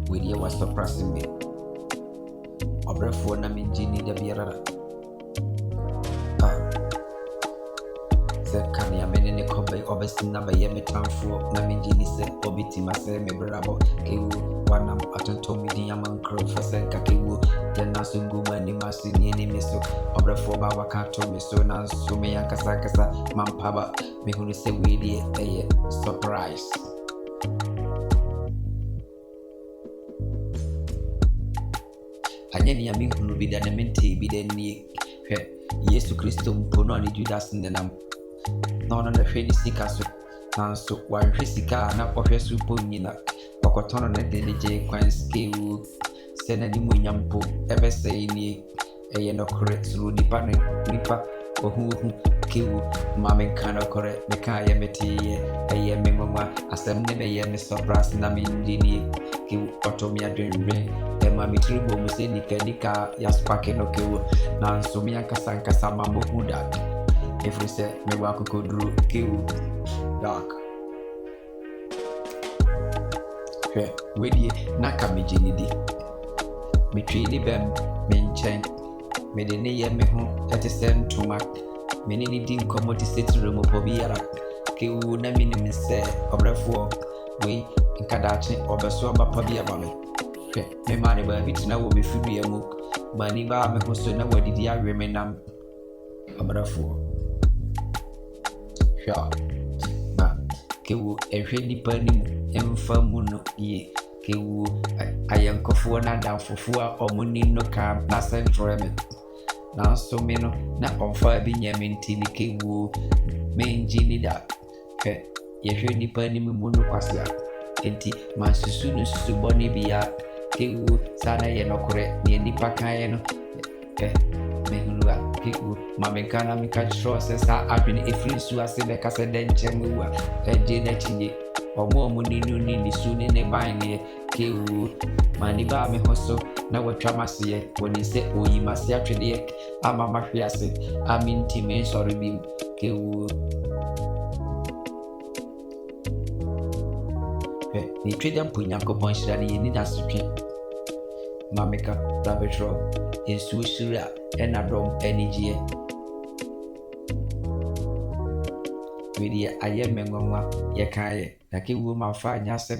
with you was surprising me. Obrefo na minjini da biara. Se kani amene ne kobe obesi na baye metamfo na minjini se obiti mase me brabo kewu wanam atonto midi yamankro fase kakewu yana sunguma ni masini ni meso obrefo ba wakato meso na so me yankasa kasa mampaba me hunu se wedi eye surprise. Anya ni ami hunu bi da na mente bi da ni hwe Yesu Kristo mpo no ni Judas ndenam na ono na hwe ni sika so nanso wanhwe sika na ohwe so po nyina okotono na de je kwan skewu se na ni munyampo ebe sei ni eye no kore suru nipa ohu kewu mame kana kore me ka ye meti eye me ngwa asem ne be ye me sobras na me ndini kewu otomi adwenwe ema mitribo muse nika ya spake no kewu nanso mi ankasa mambo huda every say me wa kokodru kewu dark hwe wedi naka mejini di me twini bem me nchen me de ne ye me ho etisen tuma me ni di nkomo ti setire mo po biara kewu na minim se obrefo we nkadache obeso bapa bia ba me me mane ba bitina wo me fidu ya mu mani ba me ho so na wadidi awe me nam obrefo sha na kewu ehwe nipa ni emfa mu no ye kewu ayankofo na danfofo a omuni no ka na central me na so me no na omfa bi nyame ntini kewu me njini da yehwe nipa ni mu no kwase enti masusu no suboni bia kewu sana ye no kore ni nipa kan no me hulwa kewu mamekana mikachro sesa adwene efiri su ase be kase denchemu wa je na chinye omo ni su ne ban ne kewu mani ba me hoso na watwa mase woni se oyi mase atwede ama mahwe ase aminti me sori bim kewu ni twede ampunya ko bonshira ni ni nasutwe mameka rabetro yesu shira enadom enijie wedi ayemengwa yekaye na kewu mafa nyasem